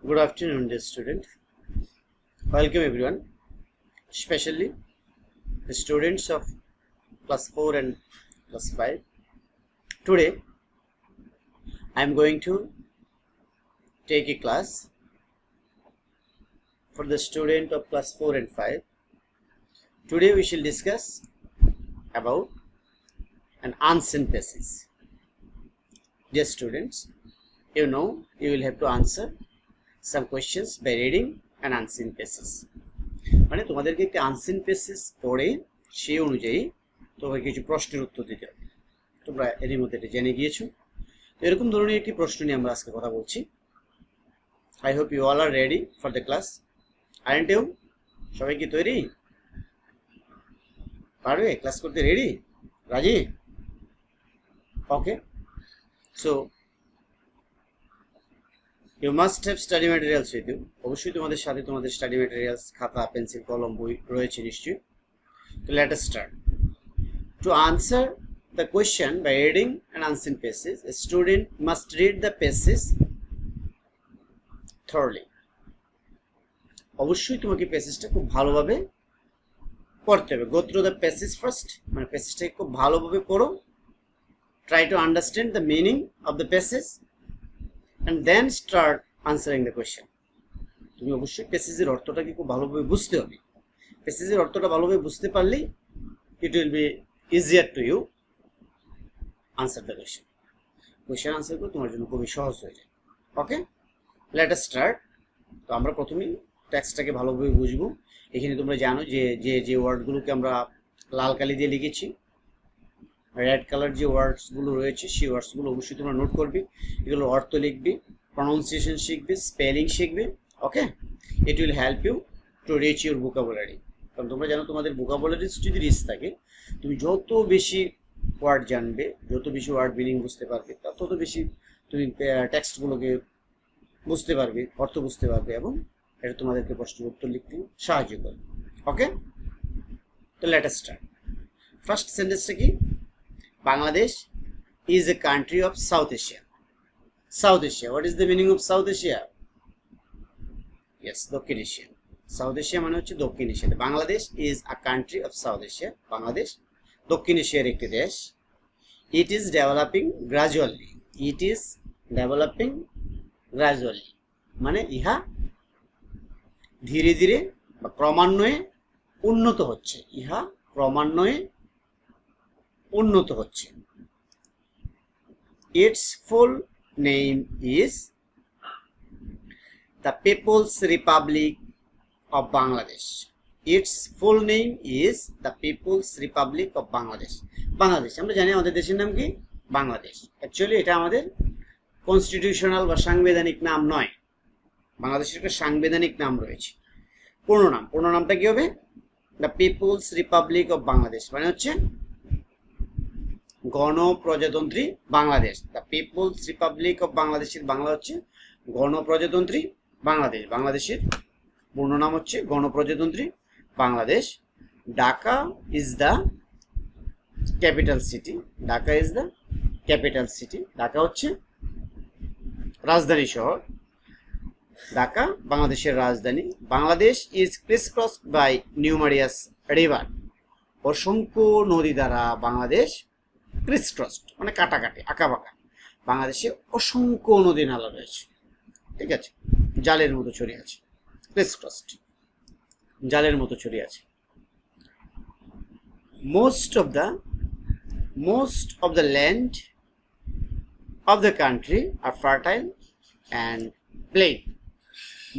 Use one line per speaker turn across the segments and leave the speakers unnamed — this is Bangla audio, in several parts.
Good afternoon, dear student. Welcome everyone, especially the students of class 4 and class 5. Today, I am going to take a class for the student of class 4 and 5. Today, we shall discuss about an unseen passage. Dear students, you know you will have to answer some questions by reading an unseen passage. মানে তোমাদেরকে একটা আনসিন প্যাসেজ পড়ে সেই অনুযায়ী তোমাকে কিছু প্রশ্নের উত্তর দিতে হবে। তোমরা এর মধ্যে এটা জেনে গিয়েছো। তো এরকম ধরনের একটি প্রশ্ন নিয়ে আমরা আজকে কথা বলছি। I hope you all are ready for the class. Aren't you? সবাই কি তৈরি? পারবে? ক্লাস করতে রেডি? রাজি? Okay. So you must have study materials with you. অবশ্যই তোমাদের সাথে তোমাদের স্টাডি ম্যাটেরিয়ালস, খাতা, পেন্সিল, কলম, বই রয়েছে নিশ্চয়ই। তো let us start. To answer the question by reading an unseen passage, a student must read the passage thoroughly. অবশ্যই তোমাকে প্যাসেজটা খুব ভালোভাবে পড়তে হবে। Go through the passage first, মানে প্যাসেজটাকে খুব ভালোভাবে পড়ো। Try to understand the meaning of the passage and then start answering the question. তুমি অবশ্যই প্যাসেজের অর্থটাকে খুব ভালোভাবে বুঝতে হবে। প্যাসেজের অর্থটা ভালোভাবে বুঝতে পারলেই it will be easier to you answer the question. Question answer করে তোমার জন্য খুবই সহজ হয়ে যায়। ওকে, let us start. তো আমরা প্রথমেই টেক্সটটাকে ভালোভাবে বুঝবো। এখানে তোমরা জানো যে ওয়ার্ডগুলোকে আমরা লাল কালি দিয়ে লিখেছি, রেড কালার যে ওয়ার্ডসগুলো রয়েছে সেই ওয়ার্ডসগুলো অবশ্যই তোমরা নোট করবে। এগুলো অর্থ লিখবে, প্রনাউন্সিয়েশন শিখবে, স্পেলিং শিখবে। Okay, it will help you to reach your vocabulary. কারণ তোমরা জানো তোমাদের ভোকাবুলারিজ যদি রিচ থাকে, তুমি যত বেশি ওয়ার্ড জানবে, যত বেশি ওয়ার্ড মিনিং বুঝতে পারবে, তত বেশি তুমি টেক্সটগুলোকে বুঝতে পারবে, অর্থ বুঝতে পারবে, এবং এটা তোমাদেরকে প্রশ্নের উত্তর লিখতে সাহায্য করবে। ওকে, তো লেট আস স্টার্ট। ফার্স্ট সেন্টেন্সটা কি? Bangladesh is a country of South Asia. South Asia. What is the meaning of South Asia? Yes, Dokkin Asia. South Asia মানে হচ্ছে দক্ষিণ Asia. Bangladesh is a country of South Asia. Bangladesh দক্ষিণ এশিয়ার একটি দেশ। It is developing gradually. It is developing gradually. মানে ইহা ধীরে ধীরে বা ক্রমান্বয়ে উন্নত হচ্ছে। ইহা ক্রমান্বয়ে উন্নত হচ্ছে। Its full name is the People's Republic of Bangladesh. Its full name is the People's Republic of Bangladesh. Bangladesh, আমরা জানি আমাদের দেশের নাম কি? বাংলাদেশ। অ্যাকচুয়ালি এটা আমাদের কনস্টিটিউশনাল বা সাংবিধানিক নাম নয়। বাংলাদেশের একটা সাংবিধানিক নাম রয়েছে, পূর্ণ নাম। পূর্ণ নামটা কি হবে? The People's Republic of Bangladesh, মানে হচ্ছে গণপ্রজাতন্ত্রী Bangladesh. The People's Republic of বাংলাদেশের বাংলা হচ্ছে গণপ্রজাতন্ত্রী বাংলাদেশ। বাংলাদেশের পূর্ণ নাম হচ্ছে গণপ্রজাতন্ত্রী Bangladesh. Dhaka is the capital city. Dhaka is the capital city. Dhaka হচ্ছে রাজধানী শহর। ঢাকা বাংলাদেশের রাজধানী। Bangladesh is crisscross by numerous river. অসংখ্য নদী দ্বারা বাংলাদেশ ক্রিসক্রসড, মানে কাটাকাটি, আঁকাবাঁকা। বাংলাদেশে অসংখ্য নদী নালা রয়েছে, ঠিক আছে, জালের মতো ছড়িয়ে আছে। ক্রিসক্রসড, জালের মতো ছড়িয়ে আছে। Most of the land of the country are fertile and plain.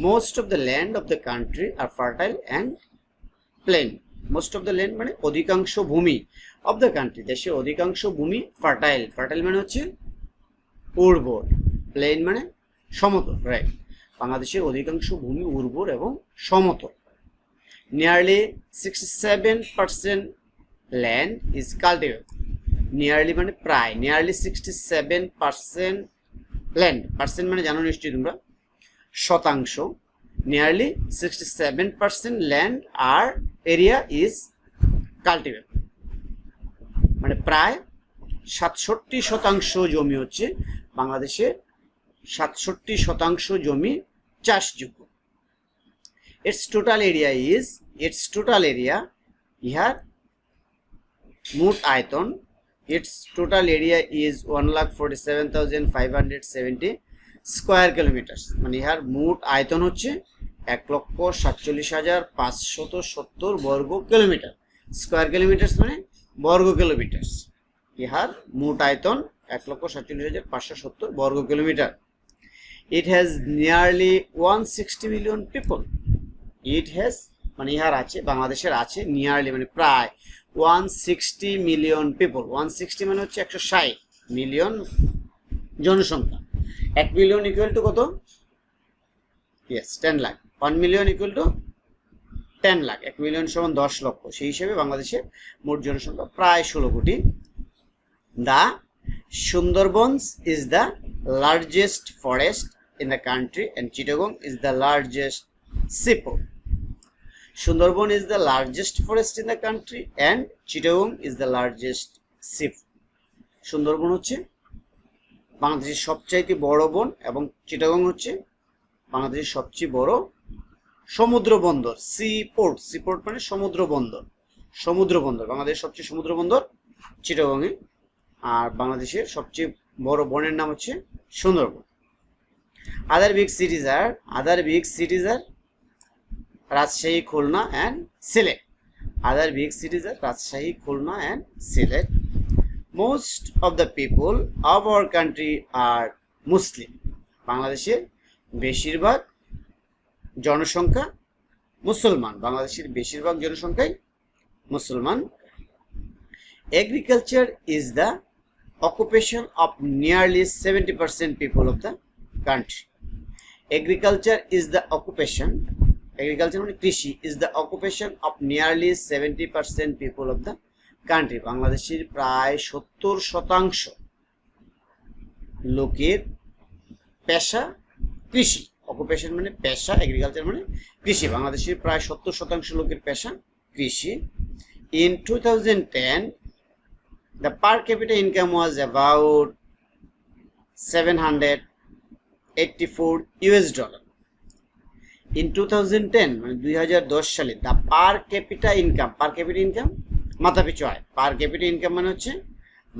Most of the land of the country are fertile and plain. Most of the land মানে অধিকাংশ ভূমি, অফ দ্য কান্ট্রি দেশের অধিকাংশ ভূমি, ফার্টাইল, ফার্টাইল মানে হচ্ছে উর্বর, প্লেন মানে সমতল, রাইট। বাংলাদেশের অধিকাংশ ভূমি উর্বর এবং সমতল। Nearly 67% land is cultivable. Nearly মানে প্রায়, নিয়ারলি 67% ল্যান্ড, পার্সেন্ট মানে জানো নিশ্চয়ই তোমরা, শতাংশ। Nearly 67% land are area is cultivable, মানে প্রায় 67% জমি হচ্ছে বাংলাদেশের 67% জমি চাষযোগ্য। its total area ইহার মোট আয়তন, its total area is 1,47,570 square kilometre, মানে ইহার মোট আয়তন হচ্ছে 1,47,570 বর্গ কিলোমিটার। স্কয়ার কিলোমিটার মানে বর্গ কিলোমিটার। ইহার মোট আয়তন 1,47,570 বর্গ kilometre. It has nearly 160 million people. It has মানে ইহার আছে, বাংলাদেশের আছে নিয়ারলি মানে প্রায় 160 মিলিয়ন পিপল। 160 মানে হচ্ছে 160 মিলিয়ন জনসংখ্যা। 1 মিলিয়ন ইকুয়াল টু কত? Yes 10 lakh. 1 million equal to 10 lakh. 1 million সমান 10 লক্ষ। সেই হিসেবে বাংলাদেশের মোট জনসংখ্যা প্রায় 16 কোটি। The Sundarbans is the largest forest in the country and Chittagong is the largest seaport. Sundarban is the largest forest in the country and Chittagong is the largest seaport. Sundarban হচ্ছে বাংলাদেশের সবচাইতে বড় বন এবং চিটাগং হচ্ছে বাংলাদেশের সবচেয়ে বড় সমুদ্র বন্দর। সিপোর্ট, সিপোর্ট মানে সমুদ্র বন্দর। সমুদ্র বন্দর, বাংলাদেশের সবচেয়ে সমুদ্র বন্দর চিটাগংয়ে। আর বাংলাদেশের সবচেয়ে বড় বনের নাম হচ্ছে Sundarban. Other big cities are Rajshahi, Khulna and Sylhet. Other big cities are Rajshahi, Khulna and Sylhet. Most of the people of our country are Muslim. বাংলাদেশের বেশিরভাগ জনসংখ্যা মুসলমান। বাংলাদেশের বেশিরভাগ জনসংখ্যাই মুসলমান। Agriculture is the occupation of nearly 70% people of the country. Agriculture is the occupation. Agriculture মানে কৃষি is the occupation of nearly 70% people of the country. বাংলাদেশের প্রায় 70% লোকের পেশা কৃষি। অকুপেশন মানে পেশা, এগ্রিকালচার মানে কৃষি। বাংলাদেশের প্রায় 70% লোকের পেশা কৃষি। In 2010 the per capita income was about $784 in 2010 মানে 2010 সালে the per capita income মাথাপিছু আয়, per capita income মানে হচ্ছে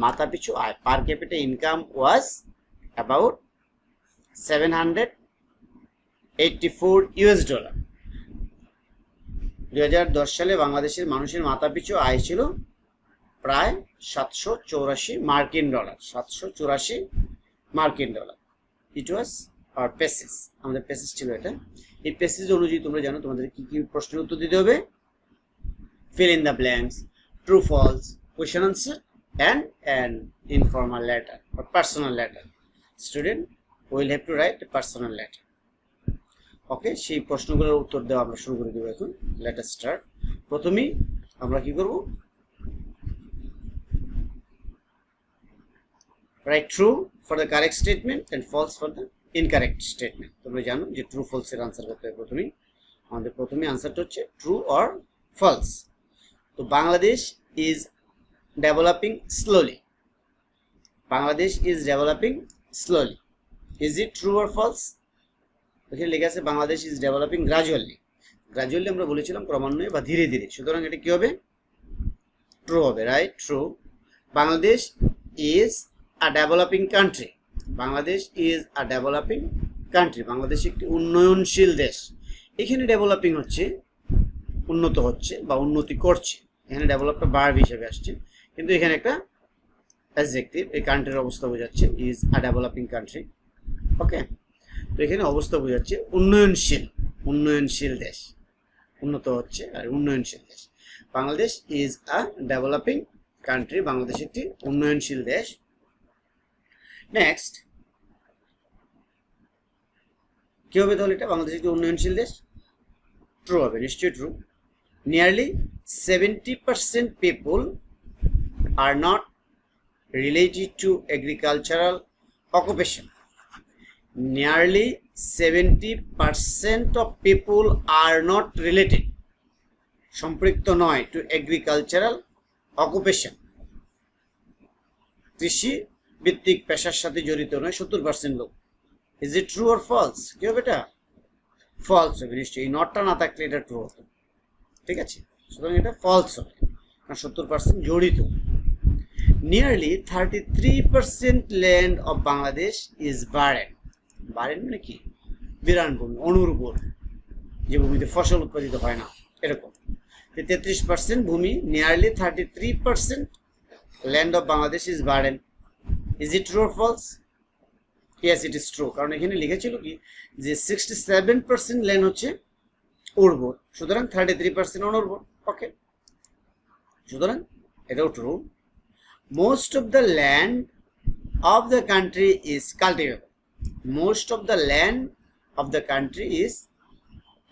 মাথাপিছু আয়, per capita income was about $784 2010 সালে বাংলাদেশের মানুষের মাথাপিছু আয় ছিল প্রায় 784 মার্কিন ডলার। 784 মার্কিন ডলার। ইট ওয়াজ আওয়ার পেসেস, আমাদের পেসেস ছিল এটা। এই পেসেস অনুযায়ী তোমরা জানো তোমাদের কি কি প্রশ্নের উত্তর দিতে হবে। fill in the blanks, true false, question answer and an informal letter or personal letter. Student will have to write a personal letter. ওকে, সেই প্রশ্নগুলোর উত্তর দেওয়া আমরা শুরু করে দেব এখন। let us start. প্রথমেই আমরা কি করব, write true for the correct statement and false for the incorrect statement. তোমরা জানো যে ট্রু ফলস এর आंसर করতে হবে প্রথমেই। আমাদের প্রথমে आंसरটা হচ্ছে ট্রু অর ফলস। তো Bangladesh is developing slowly. Bangladesh is developing slowly. Is it true or false? এখানে লেখা আছে Bangladesh is developing gradually. Gradually আমরা বলেছিলাম ক্রমান্বয়ে বা ধীরে ধীরে, সুতরাং এটা কি হবে, ট্রু হবে, right, true. Bangladesh is a developing country. Bangladesh is a developing country. Bangladesh একটি উন্নয়নশীল দেশ। এখানে ডেভেলপিং হচ্ছে উন্নত হচ্ছে বা উন্নতি করছে, এখানে ডেভেলপটা ভার্ব হিসেবে আসছে, কিন্তু এখানে একটা অ্যাডজেক্টিভ এই কান্ট্রির অবস্থা বোঝাচ্ছে, ইজ আ ডেভেলপিং কান্ট্রি। ওকে, তো এখানে অবস্থা বোঝাচ্ছে উন্নয়নশীল, উন্নয়নশীল দেশ, উন্নত হচ্ছে আর উন্নয়নশীল দেশ। Bangladesh is a developing country, Bangladesh একটি উন্নয়নশীল দেশ। নেক্সট কি হবে তাহলে, এটা বাংলাদেশ একটি উন্নয়নশীল দেশ, ট্রু হবে, নিশ্চয়ই true. Nearly 70% people are not related to agricultural occupation. Nearly 70% of people are not related, সম্পৃক্ত নয়, to agricultural occupation, কৃষি ভিত্তিক পেশার সাথে জড়িত নয় 70% লোক। Is it true or false? কি হবে এটা, ফলস হবে নিশ্চয়ই, এই নটটা না থাকলে এটা ট্রু হতো, ঠিক আছে? সুতরাং এটা ফলস হবে, কারণ 70% জড়িত। Nearly 33% land of Bangladesh is barren. Barren মানে কি? বিরান ভূমি, অনুর্বর, যে ভূমিতে ফসল উৎপাদিত হয় না, এরকম। 33% ভূমি, nearly 33% land of Bangladesh is barren. Is it true or false? Yes, it is true, কারণ এখানে লিখেছিল কি যে 67% ল্যান্ড হচ্ছে উর্বর, সুতরাং 33% অনুর্বর। ওকে, সুতরাং এটাও true. Most of the land of the country is cultivable. Most of the land of the country is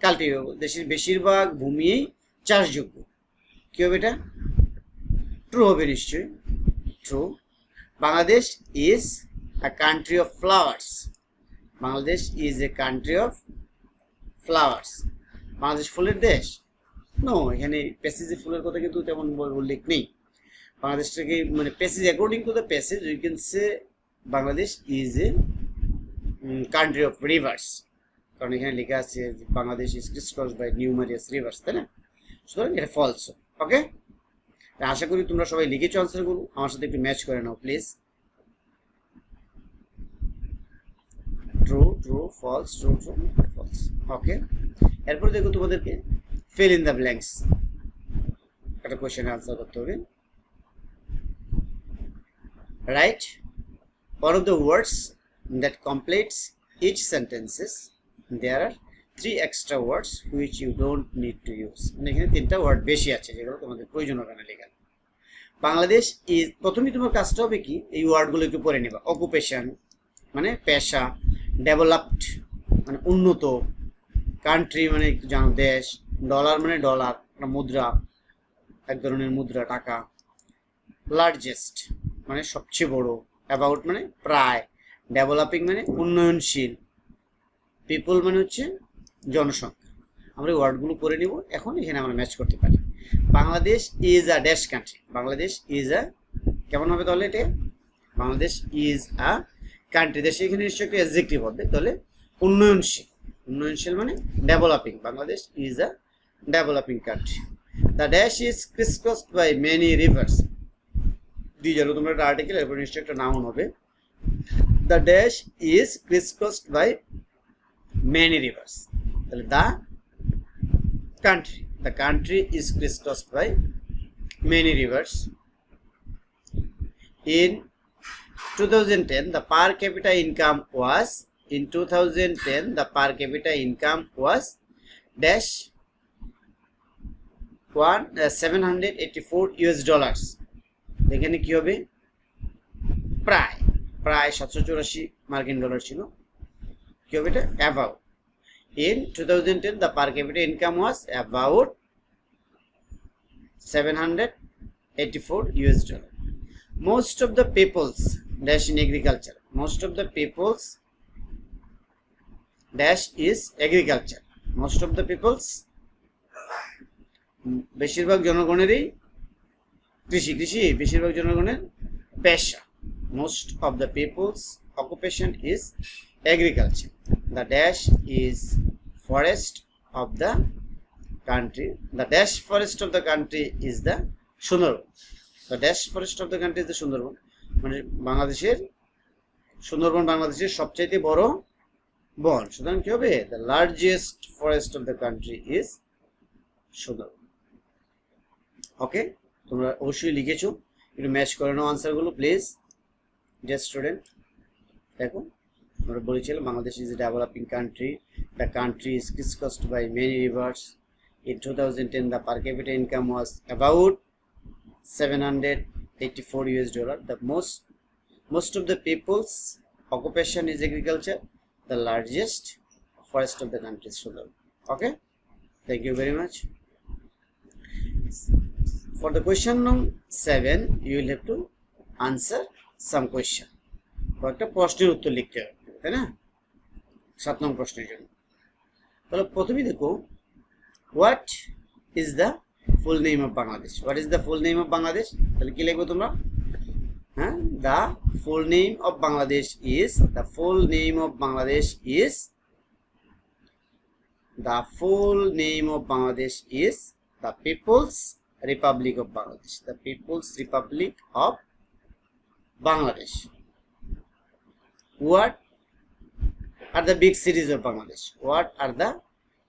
cultivable. দেশের বেশিরভাগ ভূমি চাষযোগ্য। কি হবে এটা? ট্রু হবে নিশ্চয়ই, true. Bangladesh is a country of flowers. Bangladesh is a country of flowers. Bangladesh ফুলের দেশ? নো, এখানে প্যাসেজে ফুলের কথা কিন্তু তেমন উল্লেখ নেই। বাংলাদেশটাকে মানে passage, according to the passage we can say Bangladesh is a country of rivers, কারণ এখানে লেখা আছে Bangladesh is crisscross by numerous rivers, তাই না? সুতরাং এটা ফলস। ওকে, আশা করি তোমরা সবাই লিখেছো আনসারগুলো, আমার সাথে একটু ম্যাচ করে নাও please. True, true, false, true, true, false. Okay, এরপর দেখো তোমাদেরকে fill in the blanks একটা কোশ্চেন আনসার করতে হবে। Right one of the words that completes each sentences. There are 3 extra words which you don't need to use. মানে এখানে 3টা ওয়ার্ড বেশি আছে যেগুলো তোমাদের প্রয়োজন হবে না লেখা। বাংলাদেশ ইজ, প্রথমেই তোমার কাজটা হবে কি এই ওয়ার্ডগুলো একটু পড়ে নেবা। অকুপেশন মানে পেশা, ডেভেলপড মানে উন্নত, কান্ট্রি মানে একটু জানো দেশ, ডলার মানে ডলার মুদ্রা, এক ধরনের মুদ্রা টাকা, লার্জেস্ট মানে সবচেয়ে বড়, অ্যাবাউট মানে প্রায়, ডেভেলপিং মানে উন্নয়নশীল, পিপল মানে হচ্ছে জনসংখ্যা। আমরা এই ওয়ার্ডগুলো করে নিব এখন, এখানে আমরা ম্যাচ করতে পারি। Bangladesh is a dash country. Bangladesh is আ, কেমন হবে তাহলে এটা? বাংলাদেশ ইজ আ কান্ট্রি, দেশে এখানে নিশ্চয়ই একটা অ্যাডজেক্টিভ হবে, তাহলে উন্নয়নশীল। উন্নয়নশীল মানে developing. Bangladesh is a developing country. The dash is crisscrossed by many rivers. দিয়ে জানো তোমরা একটা আর্টিকেল, এরপর নিশ্চয়ই একটা নাউন হবে। The dash is crisscrossed by many rivers, তাহলে the country is crisscrossed by many rivers. In 2010 the per capita income was, in 2010 the per capita income was dash $784। এখানে কি হবে? প্রায় 784 মার্কিন ডলার ছিল। কি হবে এটা? About. In 2010 the per capita income was about $784। Most of the peoples dash in agriculture. Most of the peoples dash is agriculture. Most of the peoples, বেশিরভাগ জনগণেরই কৃষি, বেশিরভাগ জনগণের পেশা। Most of the people's occupation is agriculture. The dash is forest of the country. The dash forest of the country is the Sundarban. The dash forest of the country is the Sundarban. মানে বাংলাদেশের সুন্দরবন বাংলাদেশের সবচেয়ে বড় বন, সুতরাং কি হবে? The largest forest of the country is Sundarban. ওকে, তোমরা অবশ্যই লিখেছো, একটু ম্যাচ করে নাও আনসারগুলো প্লিজ। ডিয়ার স্টুডেন্ট, দেখো আমরা বলেছিলাম Bangladesh is a developing country. The country is crisscrossed by many rivers. In 2010 the per capita income was about $784. The most of the people's occupation is agriculture. The largest forest of the country is Sundarban. Okay, thank you very much. For the question number 7 you will have to answer some question. একটা প্রশ্নের উত্তর লিখতে হবে, তাই না? 7 নং প্রশ্নের জন্য। তাহলে প্রথমেই দেখো, what is the full name of Bangladesh? What is the full name of Bangladesh? তাহলে কি লিখবে তোমরা? হ্যাঁ, the full name of Bangladesh is, the full name of Bangladesh is The full name of Bangladesh is the People's Republic of Bangladesh. The People's Republic of Bangladesh. What are the big cities of Bangladesh? What are the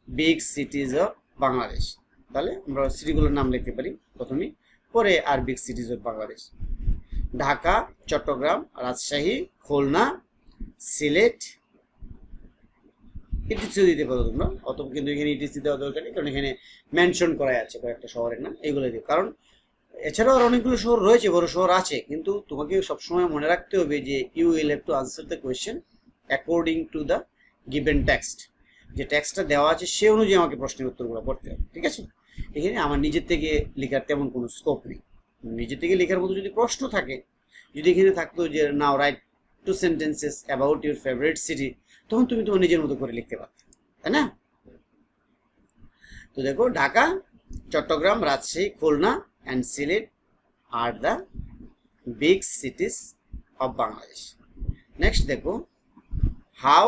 big cities of Bangladesh? তাহলে আমরা সিটিগুলোর নাম লিখতে পারি প্রথমে, পরে আর big cities of Bangladesh. Dhaka, Chittagong, Rajshahi, Khulna, Sylhet, etc দিতে পারো তোমরা, অথবা কিন্তু এখানে ইটিসি দেওয়া দরকার নেই, কারণ এখানে মেনশন করা আছে কয়েকটা শহরের নাম, এগুলো দিও। কারণ এছাড়াও আর অনেকগুলো শহর রয়েছে, বড় শহর আছে, কিন্তু তোমাকে সবসময় মনে রাখতে হবে যে you will have to answer the question according to the given text. যে টেক্সটটা দেওয়া আছে সে অনুযায়ী আমাকে প্রশ্নের উত্তরগুলো করতে হবে, ঠিক আছে? এখানে আমার নিজের থেকে লেখার তেমন কোনো স্কোপ নেই। নিজের থেকে লেখার মতো যদি প্রশ্ন থাকে, যদি এখানে থাকতো যে now write 2 sentences about your favourite city, তখন তুমি তোমার নিজের মতো করে লিখতে পারতে, তাই না? তো দেখো, ঢাকা, চট্টগ্রাম, রাজশাহী, খুলনা অ্যান্ড সিলেট আর the big cities of Bangladesh. Next দেখো, how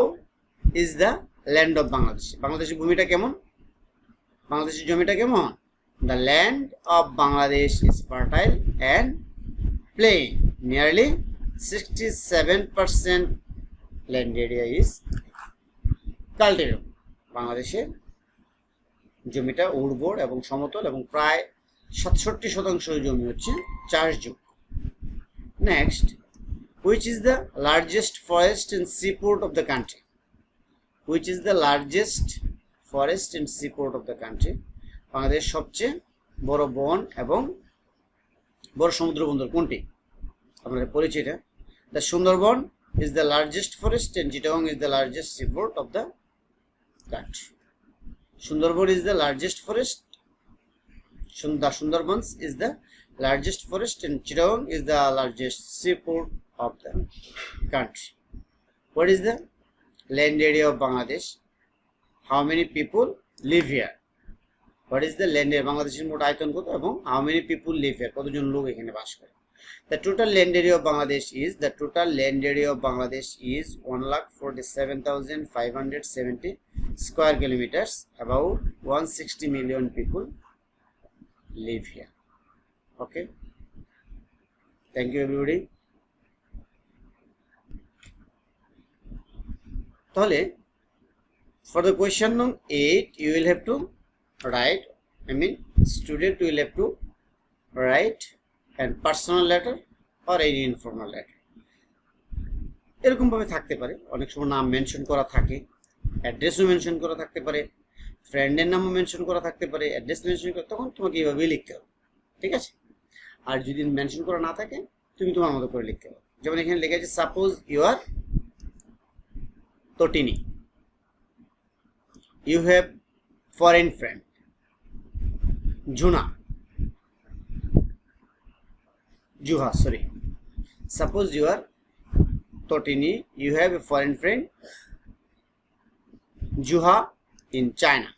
is the land of Bangladesh? বাংলাদেশের ভূমিটা কেমন? বাংলাদেশের জমিটা কেমন? The land of Bangladesh is fertile and plain. Nearly 67% land area is cultivable. বাংলাদেশের জমিটা উর্বর এবং সমতল, এবং প্রায় 67% জমি হচ্ছে চাষযোগ্য। Next, which is the largest forest and seaport of the country? Which is the largest forest and seaport of the country? Bangladesh সবচেয়ে বড় বন এবং বড় সমুদ্র বন্দর কোনটি? আপনাদের পরিচয়টা, the Sundarban is the largest forest and Chittagong is the largest seaport of the country. Sundarban is the largest forest. The Sundarbans is the largest forest and Chittagong is the largest seaport of the country. What is the land area of Bangladesh? How many people live here? What is the land area? বাংলাদেশের মোট আয়তন কত এবং how many people live here? কতজন লোক এখানে বাস করে? The total land area of Bangladesh is 1,47,570 square kilometers. About 160 million people live here. Okay. Thank you everybody. তাহলে for the question number 8 you will have to write, student will have to write and personal letter or any informal letter. এরকম ভাবে থাকতে পারে, অনেক সময় নাম মেনশন করা থাকে, অ্যাড্রেসও মেনশন করা থাকতে পারে, ফ্রেন্ডের নামও মেনশন করা থাকতে পারে, অ্যাড্রেস মেনশন করা, তখন তোমাকে এইভাবেই লিখতে হবে, ঠিক আছে? আর যদি মেনশন করা না থাকে তুমি তোমার মতো করে লিখতে পারো। যেমন এখানে লেখা আছে suppose you are Tatini, you have foreign friend Juha, sorry. Suppose you are Totini, you have a foreign friend Juha in China.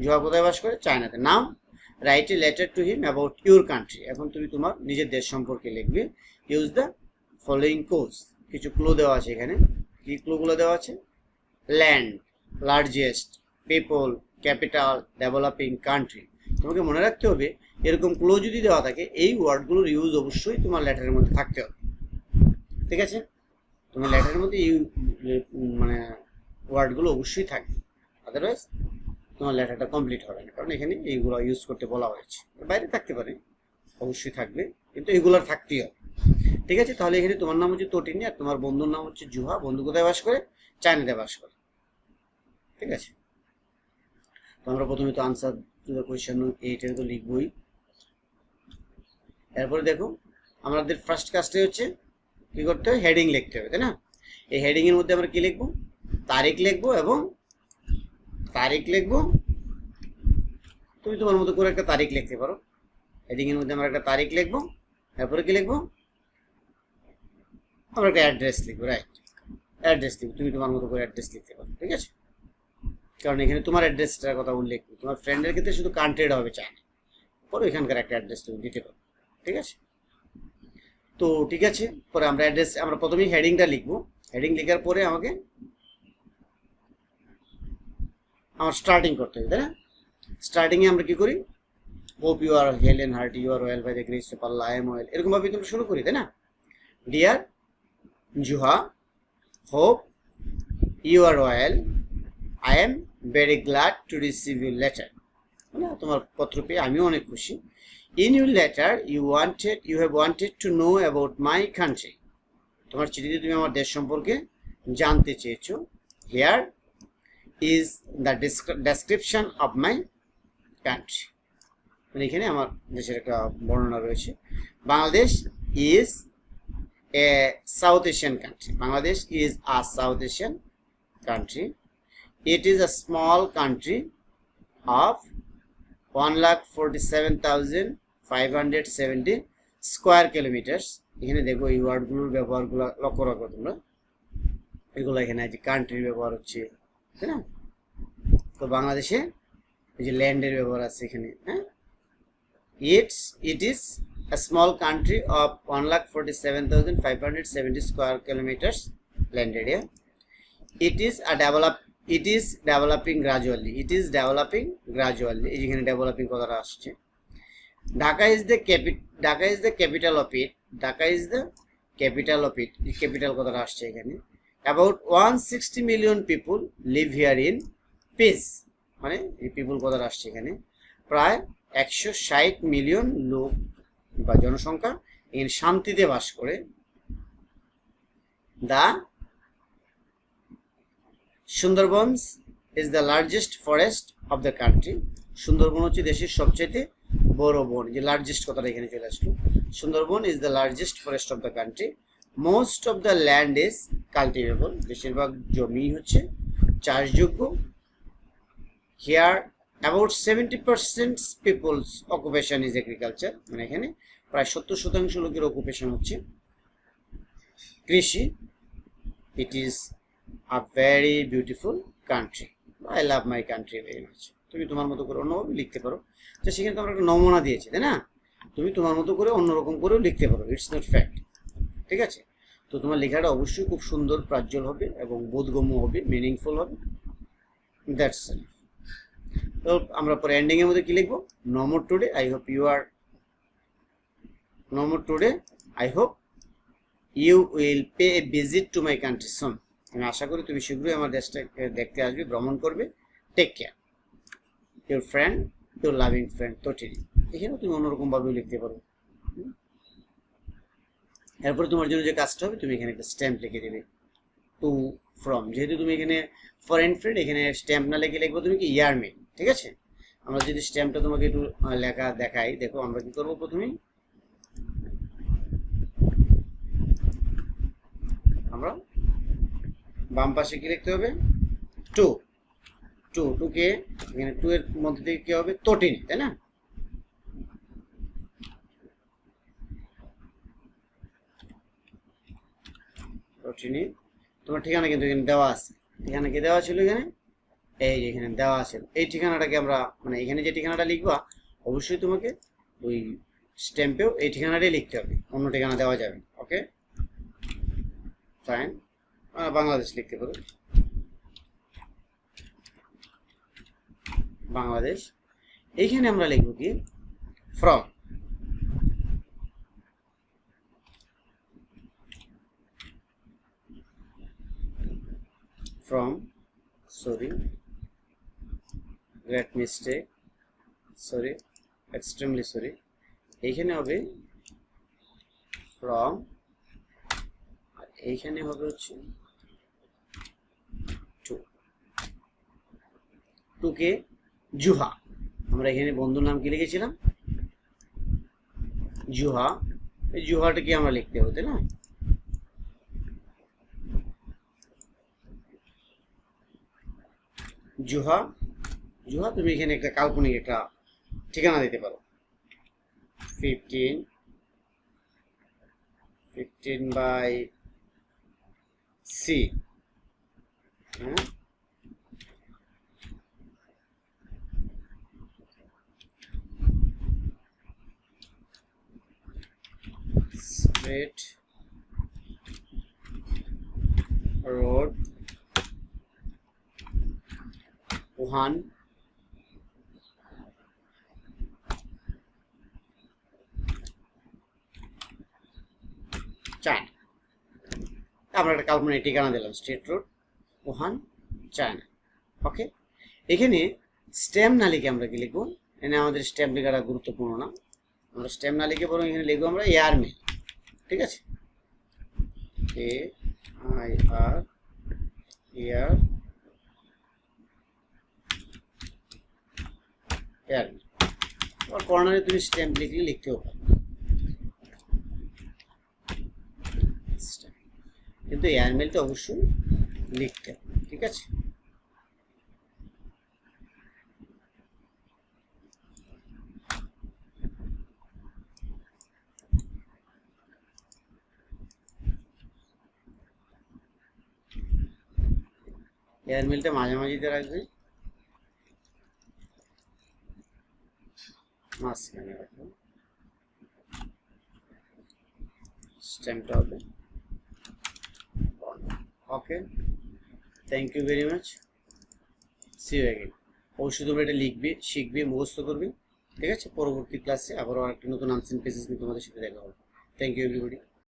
Juha কোথায় বাস করে? চায়নাতে। Now write a letter to him about your country. এখন তুমি তোমার নিজের দেশ সম্পর্কে লিখবে। Use the following clues. কিছু ক্লু দেওয়া আছে এখানে। কি ক্লুগুলো দেওয়া আছে? Land, largest, people, capital, developing country. তোমাকে মনে রাখতে হবে এরকম ক্লো যদি দেওয়া থাকে এই ওয়ার্ডগুলোর ইউজ অবশ্যই তোমার লেটারের মধ্যে থাকতে হবে, ঠিক আছে? তোমার লেটারের মধ্যে মানে ওয়ার্ডগুলো অবশ্যই থাকবে, আদারওয়াইজ তোমার লেটারটা কমপ্লিট হবে না। কারণ এখানে এইগুলো ইউজ করতে বলা হয়েছে, বাইরে থাকতে পারে, অবশ্যই থাকবে, কিন্তু এগুলোর থাকতেই হবে, ঠিক আছে? তাহলে এখানে তোমার নাম হচ্ছে তটিনী আর তোমার বন্ধুর নাম হচ্ছে জুহা। বন্ধু কোথায় বাস করে? চায়নাতে বাস করে, ঠিক আছে? তো আমরা প্রথমে তো আনসার টু দ্য কোয়েশ্চেন 8 এর তো লিখবই। এরপরে দেখো আমাদের ফার্স্ট কাজটাই হচ্ছে কি করতে হবে? হেডিং লিখতে হবে, তাই না? এই হেডিং এর মধ্যে আমরা কি লিখবো? তারিখ লিখবো এবং তারিখ লিখবো। তুমি তোমার মতো করে একটা তারিখ লিখতে পারো। হেডিং এর মধ্যে আমরা একটা তারিখ লিখবো, এরপরে কি লিখবো? আমরা একটা অ্যাড্রেস লিখবো, রাইট? অ্যাড্রেস লিখবো, তুমি তোমার মতো করে অ্যাড্রেস লিখতে পারো, ঠিক আছে? কারণ এখানে তোমার অ্যাড্রেসটার কথা উল্লেখ, তোমার ফ্রেন্ডের ক্ষেত্রে শুধু কান্ট্রিটা হবে চায়না, পরে এখানকার একটা অ্যাড্রেস তুমি দিতে পারো, ঠিক আছে? তো ঠিক আছে, পরে আমরা অ্যাড্রেস, আমরা প্রথমেই হেডিংটা লিখবো। হেডিং লেখার পরে আমার স্টার্টিং করতে হবে, তাই না? স্টার্টিংয়ে আমরা কি করি? Hope you are hale and hearty, you are well by the grace of Allah, I am well, এরকম ভাবে কিন্তু শুরু করি, তাই না? Dear Juha, hope you are well, I am very glad to receive your letter, মানে তোমার পত্র পেয়ে আমিও অনেক খুশি। In your letter you have wanted to know about my country, তোমার চিঠিতে তুমি আমার দেশ সম্পর্কে জানতে চেয়েছো। Here is the description of my country, মানে এখানে আমার দেশের একটা বর্ণনা রয়েছে। Bangladesh is A south Asian country, Bangladesh is a south Asian country. It is a small country of 1,47,570 square kilometres. এখানে দেখো এই ওয়ার্ডগুলোর ব্যবহারগুলো লক্ষ্য রাখো তোমরা, এগুলো এখানে আছে কান্ট্রির ব্যবহার হচ্ছে, তাই না? তো বাংলাদেশে এই যে ল্যান্ডের ব্যবহার আছে এখানে, হ্যাঁ। It is a small country of 1,47,570 square kilometers land area. It is developing gradually. It is developing gradually. এখানে developing কথাটা আসছে। Dhaka is the capital of it. Dhaka is the capital of it. Capital কথাটা আসছে এখানে। About 160 million people live here in peace. মানে এই people কথাটা আসছে এখানে। প্রায় 160 মিলিয়ন লোক বা জনসংখ্যা এখানে শান্তিতে বাস করে। The Sundarbans is the largest forest of the country, Sundarban হচ্ছে দেশের সবচেয়ে বড় বন, যে লার্জেস্ট কথাটা এখানে চলে আসলো। Sundarban is the largest forest of the country. Most of the land is cultivable, বেশিরভাগ জমি হচ্ছে চাষযোগ্য। Here about 70% people's occupation is agriculture, মানে এখানে প্রায় 70% লোকের অকুপেশন হচ্ছে কৃষি। It is a very beautiful country. I love my country very much. তুমি তোমার মতো করে অন্যভাবে লিখতে পারো, তো সেখানে তোমার একটা নমুনা দিয়েছে, তাই না? তুমি তোমার মতো করে অন্যরকম করেও লিখতে পারো, ইটস নট ফ্যাক্ট, ঠিক আছে? তো তোমার লেখাটা অবশ্যই খুব সুন্দর, প্রাঞ্জল হবে এবং বোধগম্য হবে, মিনিংফুল হবে। That's it. তো আমরা পরে এন্ডিং এর মধ্যে কি লিখবো? No more today, I hope you will pay a visit to my country soon, আমি আশা করি তুমি শীঘ্রই আমার দেশটা দেখতে আসবে, ভ্রমণ করবে। Take care, your friend, your loving friend Tatini. এখানেও তুমি অন্যরকম ভাবেও লিখতে পারো। এরপরে তোমার জন্য যে কাজটা হবে, তুমি এখানে একটা স্ট্যাম্প লিখে দেবে, টু ফ্রম, যেহেতু তুমি এখানে ফরেন ফ্রেন্ড, এখানে স্ট্যাম্প না লিখে লিখবো তুমি কি ইয়ারমেন, ঠিক আছে? আমরা যদি স্ট্যাম্পটা তোমাকে একটু লেখা দেখাই, দেখো আমরা কি করবো, প্রথমে আমরা বাম পাশে কি লিখতে হবে? টু কে এখানে টু এর মধ্যে থেকে কি হবে? তটিনী, তাই না? তটিনী, তোমার ঠিকানা কিন্তু এখানে দেওয়া আছে, ঠিকানা কি দেওয়া ছিল এখানে? এই যে এখানে দেওয়া আছে, এই ঠিকানাটাকে আমরা, মানে এখানে যে ঠিকানাটা লিখবা অবশ্যই তোমাকে ওই স্ট্যাম্পেও এই ঠিকানাটাই লিখতে হবে, অন্য ঠিকানা দেওয়া যাবে। ওকে ফাইন, বাংলাদেশ লিখতে পারো, বাংলাদেশ। এইখানে আমরা লিখবো কি? From, sorry, great mistake, sorry, extremely sorry, এইখানে হবে ফ্রম, আর এইখানে হবে হচ্ছে টু কে জুহা। আমরা এখানে বন্ধুর নাম কি লিখেছিলাম? জুহা। এই জুহাটা কি আমরা লিখতে হতে না? জুহা, তুমি এখানে একটা কাল্পনিক একটা ঠিকানা দিতে পারো, 15 বাই সি, হ্যাঁ, স্ট্রেট রোড ওহান, চায়না। আমরা একটা কাল্পনিক ঠিকানা দিলাম, স্ট্রিট রোড, ওহান, চায়না। ওকে, এখানে স্টেম না লিখে আমরা কি লিখবো, এখানে আমাদের স্টেম লেখাটা গুরুত্বপূর্ণ না, আমরা স্টেম না লিখে বরং এখানে লিখবো আমরা এয়ারমেল। ঠিক আছে, AIR, এয়ার, এয়ারমেল। আর কর্নারে তুমি স্ট্যাম্প লিখলে লিখতেও পারো, কিন্তু এয়ারমেলটা অবশ্যই লিখতে হবে। ঠিক আছে, এয়ারমেলটা মাঝামাঝিতে রাখবে, মাঝখানে রাখবে, স্ট্যাম্পটা হবে। Okay, thank you very much, see you again. অবশ্যই তোমরা এটা লিখবে, শিখবে, মুখস্থ করবে। ঠিক আছে, পরবর্তী ক্লাসে আবারও একটা নতুন আনসিন পেজেস নিয়ে তোমাদের সাথে দেখা হবে। Thank you everybody.